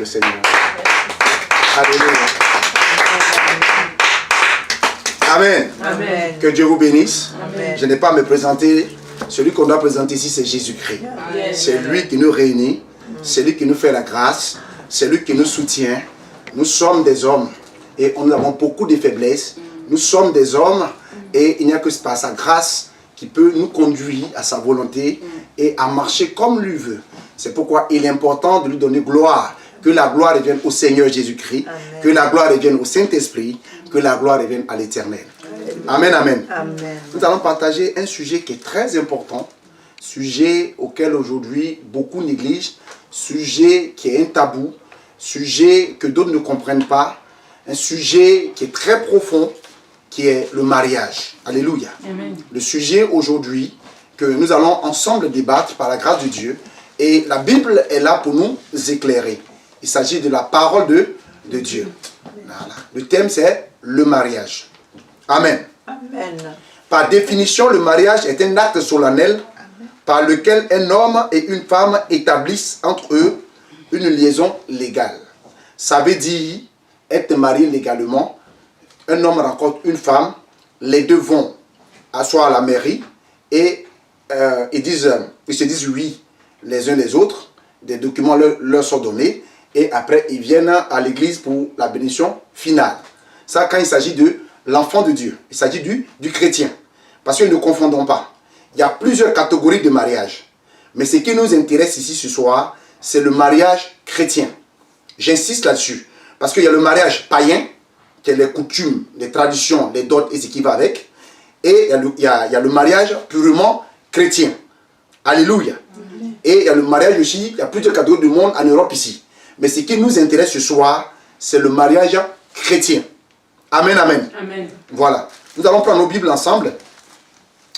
le Seigneur. Alléluia. Amen. Amen. Que Dieu vous bénisse. Amen. Je n'ai pas à me présenter. Celui qu'on doit présenter ici, c'est Jésus-Christ. C'est lui qui nous réunit. C'est lui qui nous fait la grâce. C'est lui qui nous soutient. Nous sommes des hommes et nous avons beaucoup de faiblesses. Nous sommes des hommes et il n'y a que par sa grâce qui peut nous conduire à sa volonté et à marcher comme lui veut. C'est pourquoi il est important de lui donner gloire. Que la gloire revienne au Seigneur Jésus-Christ. Que la gloire revienne au Saint-Esprit. Que la gloire revienne à l'Éternel. Amen, amen. Amen. Nous allons partager un sujet qui est très important. Sujet auquel aujourd'hui beaucoup négligent. Sujet qui est un tabou. Sujet que d'autres ne comprennent pas. Un sujet qui est très profond, qui est le mariage. Alléluia. Amen. Le sujet aujourd'hui que nous allons ensemble débattre par la grâce de Dieu. Et la Bible est là pour nous éclairer. Il s'agit de la parole de Dieu. Voilà. Le thème c'est le mariage. Amen. Amen. Par définition, le mariage est un acte solennel par lequel un homme et une femme établissent entre eux une liaison légale. Ça veut dire être marié légalement. Un homme rencontre une femme, les deux vont asseoir à la mairie et ils se disent oui les uns les autres, des documents leur sont donnés et après ils viennent à l'église pour la bénédiction finale. Ça quand il s'agit de l'enfant de Dieu, il s'agit du chrétien. Parce que ne confondons pas, il y a plusieurs catégories de mariage. Mais ce qui nous intéresse ici ce soir, c'est le mariage chrétien. J'insiste là-dessus. Parce qu'il y a le mariage païen, qui est les coutumes, les traditions, les dots et ce qui va avec. Et il y a le mariage purement chrétien. Alléluia. Et il y a le mariage aussi, il y a plusieurs catégories du monde en Europe ici. Mais ce qui nous intéresse ce soir, c'est le mariage chrétien. Amen, amen. Amen. Voilà. Nous allons prendre nos Bibles ensemble.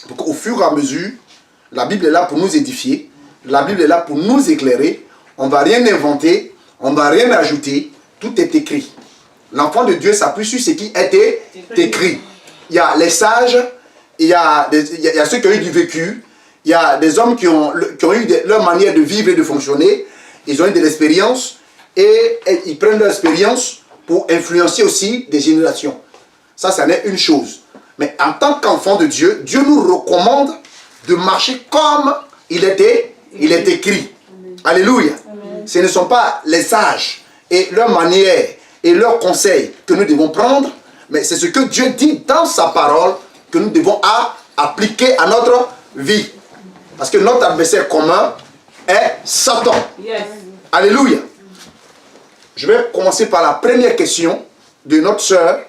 Pour qu'au fur et à mesure, la Bible est là pour nous édifier. La Bible est là pour nous éclairer. On ne va rien inventer. On ne va rien ajouter. Tout est écrit. L'enfant de Dieu s'appuie sur ce qui est écrit. Il y a les sages, il y a ceux qui ont eu du vécu, il y a des hommes qui ont eu leur manière de vivre et de fonctionner. Ils ont eu de l'expérience et ils prennent leur expérience pour influencer aussi des générations. Ça, c'en est une chose. Mais en tant qu'enfant de Dieu, Dieu nous recommande de marcher comme il est écrit. Amen. Alléluia. Amen. Ce ne sont pas les sages et leurs manières et leurs conseils que nous devons prendre, mais c'est ce que Dieu dit dans sa parole que nous devons appliquer à notre vie. Parce que notre adversaire commun est Satan. Yes. Alléluia. Je vais commencer par la première question de notre sœur.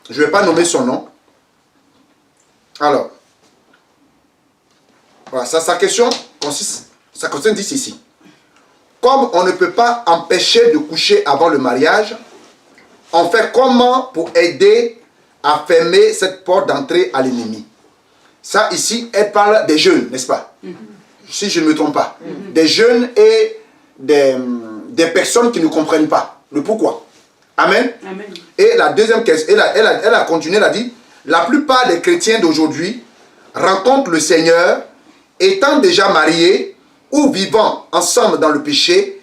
Je ne vais pas nommer son nom. Alors, voilà, sa question consiste ici. Comme on ne peut pas empêcher de coucher avant le mariage, on fait comment pour aider à fermer cette porte d'entrée à l'ennemi? Ça ici, elle parle des jeunes, n'est-ce pas? Si je ne me trompe pas. Des jeunes et des personnes qui ne comprennent pas le pourquoi. Amen. Amen. Et la deuxième question, elle a continué, elle a dit, la plupart des chrétiens d'aujourd'hui rencontrent le Seigneur étant déjà mariés ou vivant ensemble dans le péché,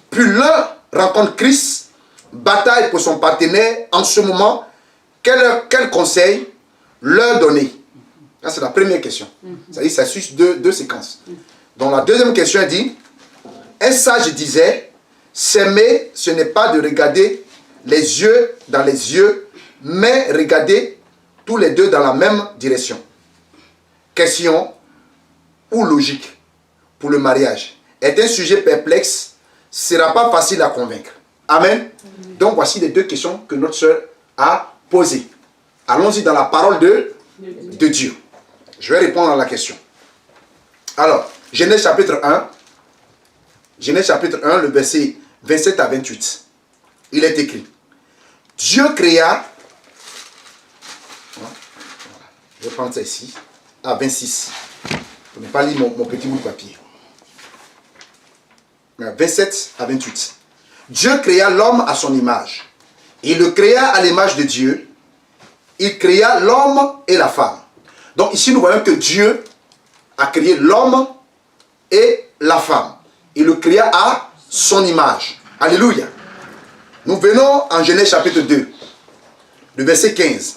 puis l'un rencontre Christ, bataille pour son partenaire en ce moment, quel conseil leur donner? Ça, c'est la première question. C'est-à-dire ça suit deux séquences. Donc la deuxième question, elle dit, un sage disait, s'aimer, ce n'est pas de regarder les yeux dans les yeux, mais regarder tous les deux dans la même direction. Question ou logique pour le mariage est un sujet perplexe, ce ne sera pas facile à convaincre. Amen. Donc voici les deux questions que notre sœur a posées. Allons-y dans la parole de Dieu. Je vais répondre à la question. Alors, Genèse chapitre 1, le verset 27 à 28. Il est écrit. Dieu créa, je vais prendre ça ici, à 26. Je ne vais pas lire mon petit bout de papier. 27 à 28. Dieu créa l'homme à son image. Il le créa à l'image de Dieu. Il créa l'homme et la femme. Donc ici nous voyons que Dieu a créé l'homme et la femme. Il le créa son image. Alléluia. Nous venons en Genèse chapitre 2, le verset 15.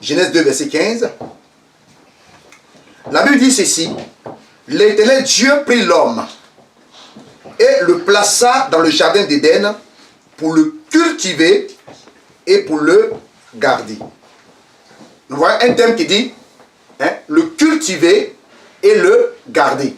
Genèse 2, verset 15. La Bible dit ceci. L'Éternel Dieu prit l'homme et le plaça dans le jardin d'Éden pour le cultiver et pour le garder. Nous voyons un thème qui dit le cultiver et le garder.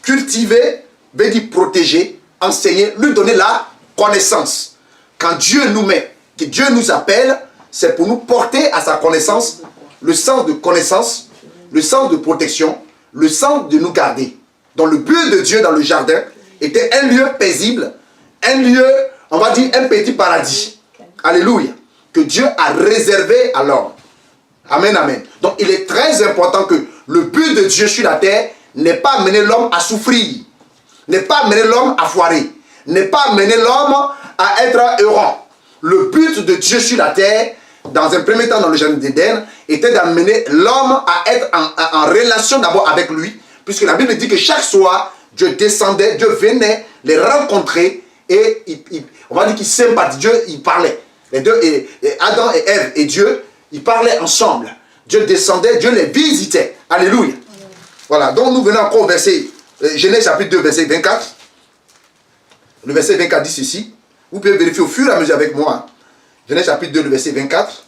Cultiver veut dire protéger, enseigner, lui donner la connaissance. Quand Dieu nous met, que Dieu nous appelle, c'est pour nous porter à sa connaissance, le sens de connaissance, le sens de protection, le sens de nous garder. Donc le but de Dieu dans le jardin était un lieu paisible, un lieu, on va dire, un petit paradis. Alléluia. Que Dieu a réservé à l'homme. Amen, amen. Donc il est très important que le but de Dieu sur la terre n'est pas amener l'homme à souffrir, n'est pas amener l'homme à foirer, n'est pas amener l'homme à être errant. Le but de Dieu sur la terre, dans un premier temps dans le jardin d'Éden, était d'amener l'homme à être en relation d'abord avec lui, puisque la Bible dit que chaque soir, Dieu descendait, Dieu venait les rencontrer et on va dire qu'il sympathise, Dieu, il parlait. Les deux, Adam et Ève et Dieu, ils parlaient ensemble. Dieu descendait, Dieu les visitait. Alléluia. Voilà, donc nous venons encore au verset, Genèse chapitre 2, verset 24. Le verset 24 dit ceci. Vous pouvez vérifier au fur et à mesure avec moi. Genèse chapitre 2, le verset 24.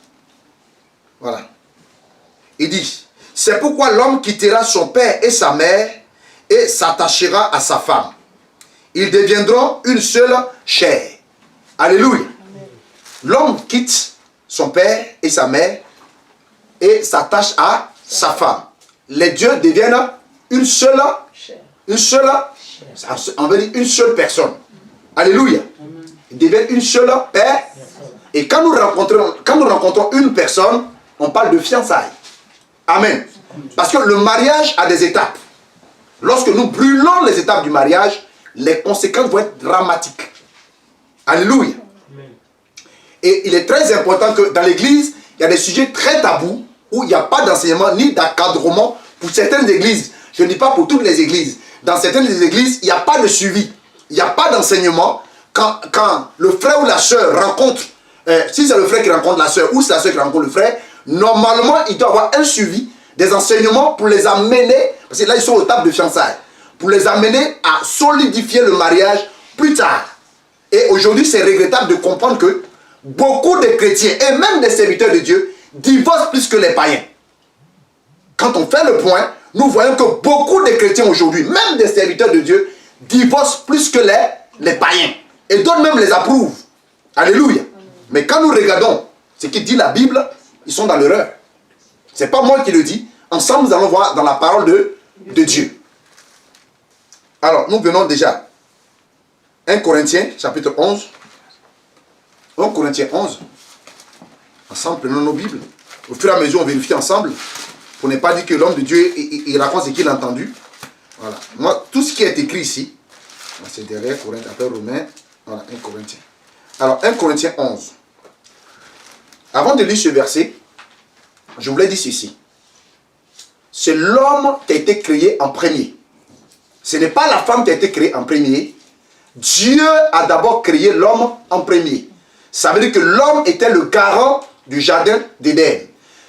Voilà. Il dit, c'est pourquoi l'homme quittera son père et sa mère et s'attachera à sa femme. Ils deviendront une seule chair. Alléluia. L'homme quitte son père et sa mère et s'attache à sa femme. Les dieux deviennent une seule on veut dire une seule personne. Alléluia. Ils deviennent une seule paix. Et quand nous rencontrons une personne, on parle de fiançailles. Amen. Parce que le mariage a des étapes. Lorsque nous brûlons les étapes du mariage, les conséquences vont être dramatiques. Alléluia. Et il est très important que dans l'église, il y a des sujets très tabous où il n'y a pas d'enseignement ni d'encadrement pour certaines églises. Je ne dis pas pour toutes les églises. Dans certaines églises, il n'y a pas de suivi. Il n'y a pas d'enseignement. Quand le frère ou la sœur rencontre, si c'est le frère qui rencontre la sœur ou c'est la sœur qui rencontre le frère, normalement, il doit avoir un suivi, des enseignements pour les amener, parce que là, ils sont aux tables de fiançailles, pour les amener à solidifier le mariage plus tard. Et aujourd'hui, c'est regrettable de comprendre que beaucoup de chrétiens et même des serviteurs de Dieu divorcent plus que les païens. Quand on fait le point, nous voyons que beaucoup de chrétiens aujourd'hui, même des serviteurs de Dieu, divorcent plus que les païens. Et d'autres même les approuvent. Alléluia. Mais quand nous regardons ce qui dit la Bible, ils sont dans l'erreur. Ce n'est pas moi qui le dis. Ensemble, nous allons voir dans la parole de Dieu. Alors, nous venons déjà. 1 Corinthiens, chapitre 11. 1 Corinthiens 11. Ensemble, prenons nos Bibles. Au fur et à mesure, on vérifie ensemble. Pour ne pas dire que l'homme de Dieu, il raconte ce qu'il a entendu. Voilà. Moi, tout ce qui est écrit ici, c'est derrière Corinthiens, après Romains. Voilà, 1 Corinthiens. Alors, 1 Corinthiens 11. Avant de lire ce verset, je voulais dire ceci. C'est l'homme qui a été créé en premier. Ce n'est pas la femme qui a été créée en premier. Dieu a d'abord créé l'homme en premier. Ça veut dire que l'homme était le garant du jardin d'Éden.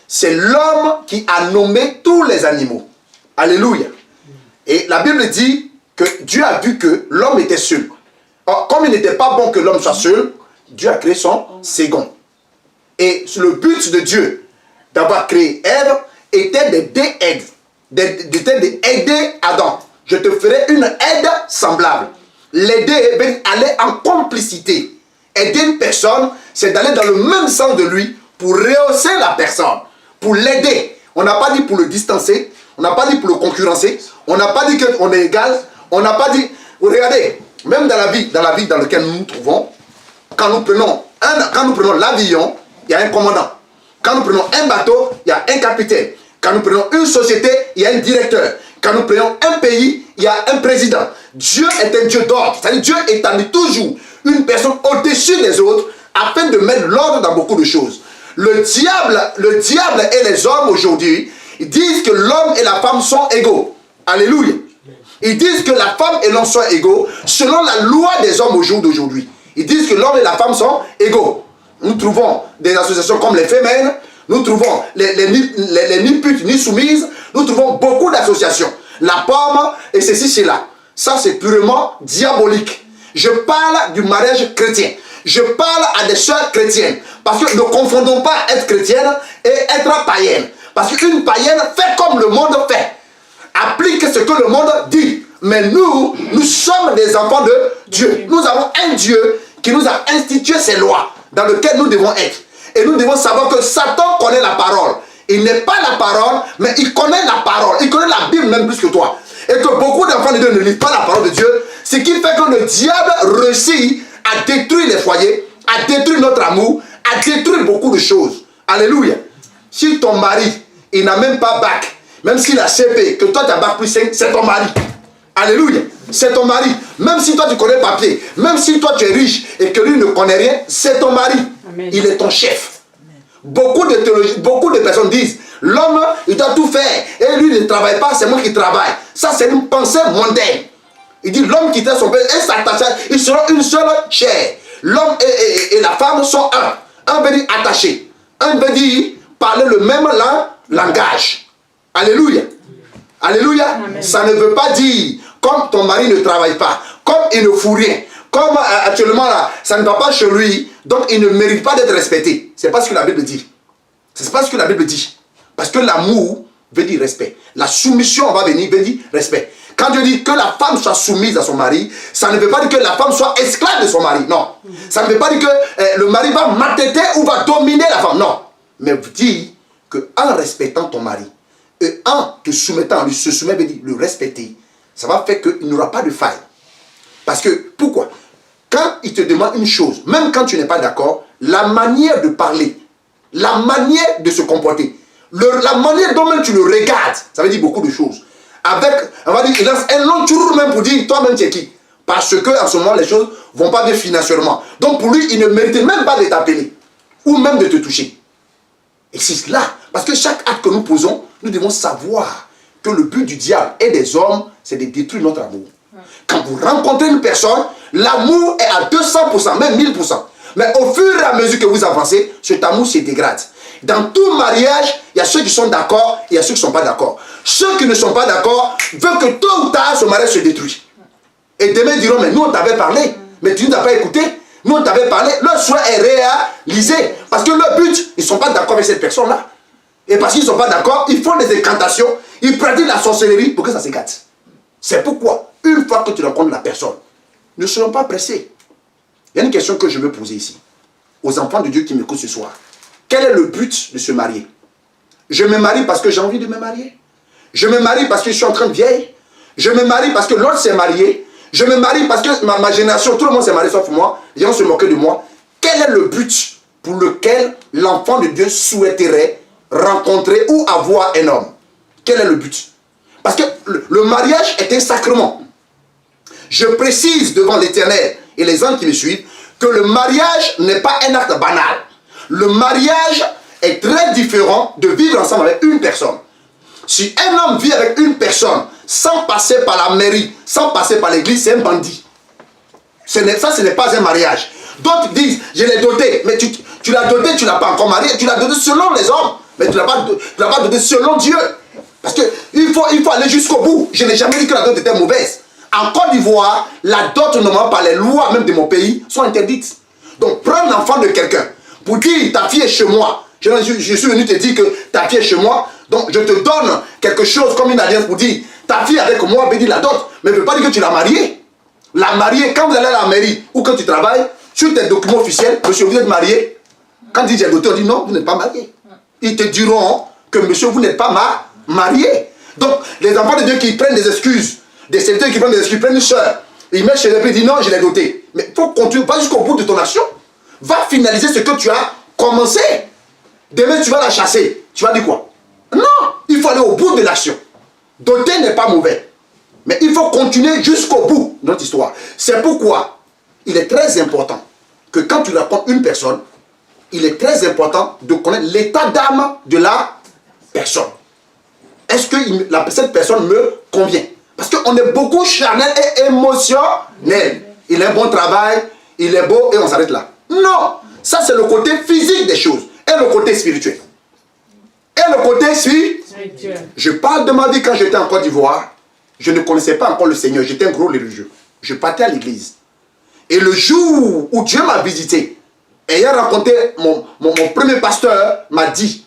C'est l'homme qui a nommé tous les animaux. Alléluia. Et la Bible dit que Dieu a vu que l'homme était seul. Or, comme il n'était pas bon que l'homme soit seul, Dieu a créé son second. Et le but de Dieu d'avoir créé Ève était d'aider Adam. Je te ferai une aide semblable. L'aider, aller en complicité. Aider une personne, c'est d'aller dans le même sens de lui pour rehausser la personne, pour l'aider. On n'a pas dit pour le distancer, on n'a pas dit pour le concurrencer, on n'a pas dit qu'on est égal, on n'a pas dit... Regardez, même dans la vie dans laquelle nous nous trouvons, quand nous prenons l'avion, il y a un commandant. Quand nous prenons un bateau, il y a un capitaine. Quand nous prenons une société, il y a un directeur. Quand nous prenons un pays, il y a un président. Dieu est un Dieu d'ordre. C'est-à-dire Dieu établit toujours une personne au-dessus des autres afin de mettre l'ordre dans beaucoup de choses. Le diable et les hommes aujourd'hui disent que l'homme et la femme sont égaux. Alléluia. Ils disent que la femme et l'homme sont égaux selon la loi des hommes au jour d'aujourd'hui. Ils disent que l'homme et la femme sont égaux. Nous trouvons des associations comme les Femmes, nous trouvons les ni putes ni soumises, nous trouvons beaucoup d'associations. La pomme et ceci, cela. Ça, c'est purement diabolique. Je parle du mariage chrétien. Je parle à des sœurs chrétiennes. Parce que ne confondons pas être chrétienne et être païenne. Parce qu'une païenne fait comme le monde fait. Applique ce que le monde dit. Mais nous sommes des enfants de Dieu. Nous avons un Dieu qui nous a institué ces lois dans lesquelles nous devons être. Et nous devons savoir que Satan connaît la parole. Il n'est pas la parole, mais il connaît la parole. Il connaît la Bible même plus que toi. Et que beaucoup d'enfants de Dieu ne lisent pas la parole de Dieu. Ce qui fait que le diable réussit à détruire les foyers, à détruire notre amour, à détruire beaucoup de choses. Alléluia. Si ton mari, il n'a même pas bac, même s'il a CP, que toi tu as bac plus 5, c'est ton mari. Alléluia. C'est ton mari. Même si toi tu connais papier, même si toi tu es riche et que lui ne connaît rien, c'est ton mari. Amen. Il est ton chef. Beaucoup de personnes disent, l'homme, il doit tout faire. Et lui ne travaille pas, c'est moi qui travaille. Ça, c'est une pensée mondaine. Il dit, l'homme qui son père et s'attache, ils seront une seule chair. L'homme et la femme sont un. Un veut dire attaché. Un veut dire parler le même langage. Alléluia. Alléluia. Amen. Ça ne veut pas dire, comme ton mari ne travaille pas, comme il ne fout rien, comme actuellement là, ça ne va pas chez lui, donc il ne mérite pas d'être respecté. C'est pas ce que la Bible dit. C'est pas ce que la Bible dit. Parce que l'amour veut dire respect. La soumission, on va venir, veut dire respect. Quand Dieu dit que la femme soit soumise à son mari, ça ne veut pas dire que la femme soit esclave de son mari. Non. Ça ne veut pas dire que le mari va maltraiter ou va dominer la femme. Non. Mais vous dit qu'en respectant ton mari, et en te soumettant, lui se soumettre, veut dire le respecter, ça va faire qu'il n'y aura pas de faille. Parce que, pourquoi? Quand il te demande une chose, même quand tu n'es pas d'accord, la manière de parler, la manière de se comporter, la manière dont même tu le regardes, ça veut dire beaucoup de choses. Avec, on va dire, il lance un long tour même pour dire, toi-même tu es qui? Parce que en ce moment, les choses ne vont pas bien financièrement. Donc pour lui, il ne méritait même pas de t'appeler, ou même de te toucher. Et c'est cela, parce que chaque acte que nous posons, nous devons savoir que le but du diable et des hommes, c'est de détruire notre amour. Quand vous rencontrez une personne, l'amour est à 200%, même 1000%. Mais au fur et à mesure que vous avancez, cet amour se dégrade. Dans tout mariage, il y a ceux qui sont d'accord et il y a ceux qui ne sont pas d'accord. Ceux qui ne sont pas d'accord veulent que tôt ou tard, ce mariage se détruise. Et demain, ils diront, mais nous, on t'avait parlé, mais tu ne t'as pas écouté. Nous, on t'avait parlé. Leur souhait est réalisé. Parce que leur but, ils ne sont pas d'accord avec cette personne-là. Et parce qu'ils ne sont pas d'accord, ils font des incantations, ils pratiquent la sorcellerie pour que ça s'écarte. C'est pourquoi, une fois que tu rencontres la personne, ne serons pas pressés. Il y a une question que je veux poser ici, aux enfants de Dieu qui m'écoutent ce soir. Quel est le but de se marier? Je me marie parce que j'ai envie de me marier. Je me marie parce que je suis en train de vieillir. Je me marie parce que l'autre s'est marié. Je me marie parce que ma génération, tout le monde s'est marié sauf moi. Les gens se moquaient de moi. Quel est le but pour lequel l'enfant de Dieu souhaiterait rencontrer ou avoir un homme? Quel est le but? Parce que le mariage est un sacrement. Je précise devant l'Éternel et les gens qui me suivent que le mariage n'est pas un acte banal. Le mariage est très différent de vivre ensemble avec une personne. Si un homme vit avec une personne sans passer par la mairie, sans passer par l'église, c'est un bandit. Ça, ce n'est pas un mariage. D'autres disent, je l'ai doté, mais tu l'as doté, tu ne l'as pas encore marié, tu l'as doté selon les hommes, mais tu ne l'as pas doté selon Dieu. Parce qu'il faut aller jusqu'au bout. Je n'ai jamais dit que la dot était mauvaise. En Côte d'Ivoire, la dot, normalement, par les lois même de mon pays, sont interdites. Donc, prends l'enfant de quelqu'un pour dire, ta fille est chez moi. Je suis venu te dire que ta fille est chez moi, donc je te donne quelque chose comme une alliance pour dire, ta fille avec moi, veut dire la dot, mais ne veut pas dire que tu l'as mariée. La mariée, quand vous allez à la mairie ou quand tu travailles, sur tes documents officiels, monsieur, vous êtes marié. Quand ils disent j'ai doté, on dit non, vous n'êtes pas marié. Ils te diront que monsieur, vous n'êtes pas marié. Donc, les enfants de Dieu qui prennent des excuses, des serviteurs qui prennent des excuses, prennent une soeur, ils mettent chez eux et disent non, je l'ai doté. Mais il faut continuer, pas jusqu'au bout de ton action. Va finaliser ce que tu as commencé. Demain, tu vas la chasser. Tu vas dire quoi? Non, il faut aller au bout de l'action. Doter n'est pas mauvais. Mais il faut continuer jusqu'au bout de notre histoire. C'est pourquoi il est très important que quand tu rencontres une personne, il est très important de connaître l'état d'âme de la personne. Est-ce que cette personne me convient? Parce qu'on est beaucoup charnel et émotionnel. Il a un bon travail, il est beau et on s'arrête là. Non, ça c'est le côté physique des choses et le côté spirituel. Et le côté spirituel. Je parle de ma vie quand j'étais en Côte d'Ivoire. Je ne connaissais pas encore le Seigneur, j'étais un gros religieux. Je partais à l'église. Et le jour où Dieu m'a visité, ayant rencontré mon premier pasteur, m'a dit,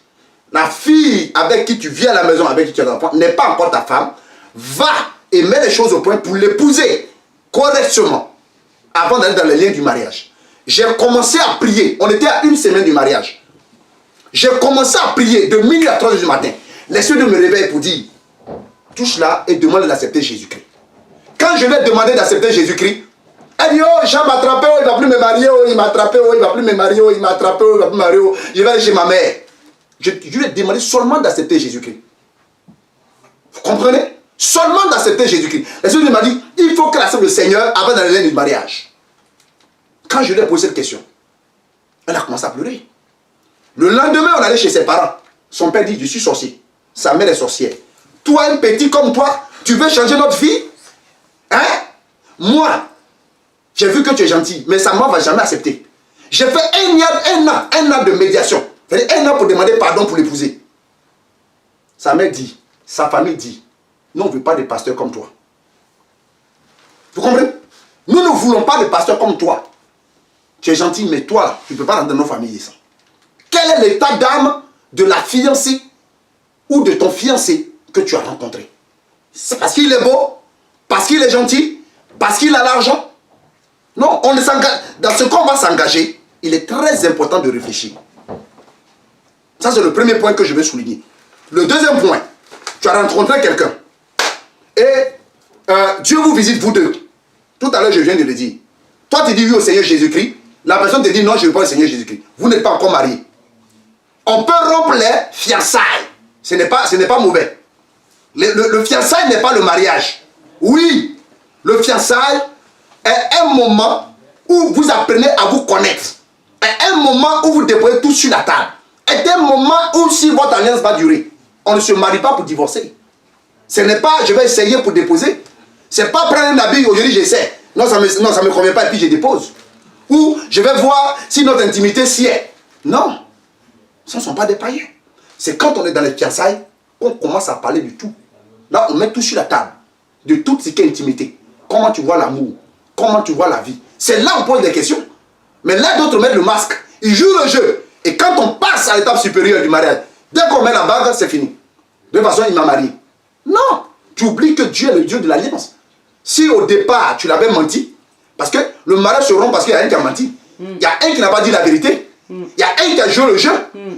la fille avec qui tu viens à la maison, avec qui tu as l'enfant, n'est pas encore ta femme, va et mets les choses au point pour l'épouser correctement avant d'aller dans les liens du mariage. J'ai commencé à prier, on était à 1 semaine du mariage. J'ai commencé à prier de minuit à 3 h du matin. L'Esprit de me réveille pour dire, touche là et demande d'accepter Jésus-Christ. Quand je lui ai demandé d'accepter Jésus-Christ, elle dit, oh, Jean m'a attrapé, oh, il ne va plus me marier, oh, il m'a attrapé, oh, il ne va plus me marier, oh, il m'a attrapé, oh, il ne va plus me marier, oh, je vais aller chez ma mère. Je lui ai demandé seulement d'accepter Jésus-Christ. Vous comprenez? Seulement d'accepter Jésus-Christ. L'Esprit m'a dit, il faut qu'elle accepte le Seigneur avant d'aller du mariage. Quand je lui ai posé cette question, elle a commencé à pleurer. Le lendemain, on allait chez ses parents. Son père dit, je suis sorcier. Sa mère est sorcière. Toi, un petit comme toi, tu veux changer notre vie? Hein? Moi, j'ai vu que tu es gentil, mais sa maman ne va jamais accepter. J'ai fait un an de médiation. C'est-à-dire 1 an pour demander pardon pour l'épouser. Sa mère dit, sa famille dit, nous on ne veut pas de pasteurs comme toi. Vous comprenez? Nous ne voulons pas de pasteurs comme toi. Tu es gentil, mais toi, tu ne peux pas rentrer dans nos familles. Ça. Quel est l'état d'âme de la fiancée ou de ton fiancé que tu as rencontré? C'est parce qu'il est beau? Parce qu'il est gentil? Parce qu'il a l'argent? Non, on ne s'engage. Dans ce qu'on va s'engager, il est très important de réfléchir. Ça, c'est le premier point que je veux souligner. Le deuxième point, tu as rencontré quelqu'un. Et Dieu vous visite, vous deux. Tout à l'heure, je viens de le dire. Toi, tu dis oui au Seigneur Jésus-Christ. La personne te dit non, je ne veux pas le Seigneur Jésus-Christ. Vous n'êtes pas encore mariés. On peut rompre les fiançailles. Ce n'est pas mauvais. Le fiançailles n'est pas le mariage. Oui, le fiançailles est un moment où vous apprenez à vous connaître. Est un moment où vous déposez tout sur la table. Est un moment où si votre alliance va durer, on ne se marie pas pour divorcer. Ce n'est pas je vais essayer pour déposer. Ce n'est pas prendre un habit, aujourd'hui j'essaie. Non, ça me convient pas et puis je dépose. Ou je vais voir si notre intimité s'y est. Non, ce ne sont pas des païens. C'est quand on est dans les fiançailles qu'on commence à parler du tout. Là, on met tout sur la table. De toute ce qui est intimité. Comment tu vois l'amour? Comment tu vois la vie? C'est là qu'on pose des questions. Mais là, d'autres mettent le masque. Ils jouent le jeu. Et quand on passe à l'étape supérieure du mariage, dès qu'on met la bague, c'est fini. De toute façon, il m'a marié. Non, tu oublies que Dieu est le Dieu de l'alliance. Si au départ, tu l'avais menti, parce que le mariage se rompt parce qu'il y a un qui a menti. Il y a un qui n'a pas dit la vérité. Il y a un qui a joué le jeu.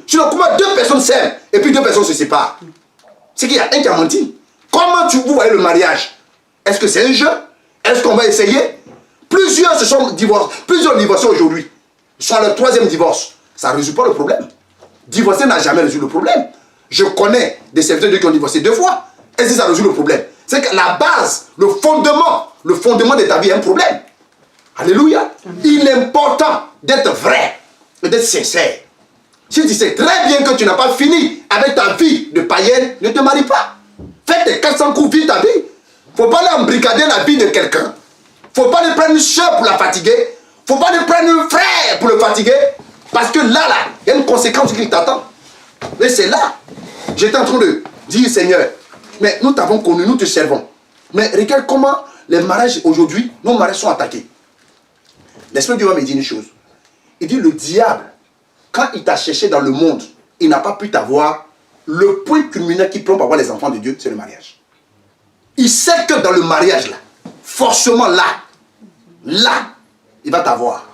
Sinon, comment 2 personnes s'aiment et puis 2 personnes se séparent? C'est qu'il y a un qui a menti. Comment vous voyez le mariage? Est-ce que c'est un jeu? Est-ce qu'on va essayer? Plusieurs se sont divorcés. Plusieurs divorcés aujourd'hui. Ils sont à leur 3e divorce. Ça ne résout pas le problème. Divorcer n'a jamais résolu le problème. Je connais des serviteurs de Dieu qui ont divorcé 2 fois. Est-ce que ça résout le problème? C'est que la base, le fondement de ta vie est un problème. Alléluia. Il est important d'être vrai et d'être sincère. Si tu sais très bien que tu n'as pas fini avec ta vie de païenne, ne te marie pas. Fais tes 400 coups, vis ta vie. Il ne faut pas aller embrigader la vie de quelqu'un. Il ne faut pas aller prendre une soeur pour la fatiguer. Il ne faut pas aller prendre un frère pour le fatiguer. Parce que là, il y a une conséquence qui t'attend. Mais c'est là. J'étais en train de dire, Seigneur, mais nous t'avons connu, nous te servons. Mais regarde comment les mariages aujourd'hui, nos mariages sont attaqués. L'Esprit de Dieu va me dire une chose. Il dit, le diable, quand il t'a cherché dans le monde, il n'a pas pu t'avoir. Le point culminant qui plombe pour avoir les enfants de Dieu, c'est le mariage. Il sait que dans le mariage, là, forcément là, il va t'avoir.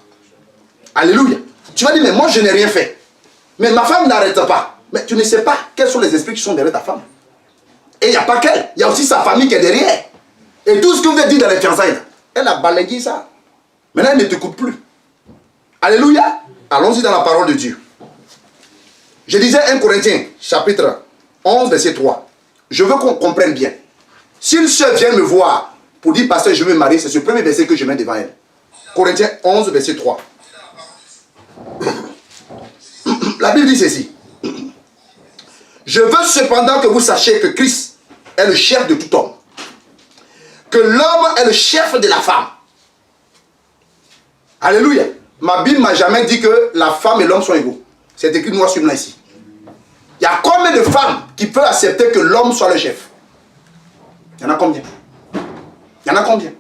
Alléluia. Tu vas dire, mais moi je n'ai rien fait. Mais ma femme n'arrête pas. Mais tu ne sais pas quels sont les esprits qui sont derrière ta femme. Et il n'y a pas qu'elle. Il y a aussi sa famille qui est derrière. Et tout ce que vous avez dit dans les fiançailles, elle a balayé ça. Maintenant, elle ne t'écoute plus. Alléluia. Allons-y dans la parole de Dieu. Je disais 1 Corinthiens, chapitre 11, verset 3. Je veux qu'on comprenne bien. Si une soeur vient me voir pour dire, pasteur, je veux me marier, c'est ce premier verset que je mets devant elle. Corinthiens 11, verset 3. La Bible dit ceci. Je veux cependant que vous sachiez que Christ est le chef de tout homme. que l'homme est le chef de la femme. Alléluia. Ma Bible ne m'a jamais dit que la femme et l'homme sont égaux. C'est écrit noir sur blanc ici. Il y a combien de femmes qui peuvent accepter que l'homme soit le chef? Il y en a combien? Il y en a combien?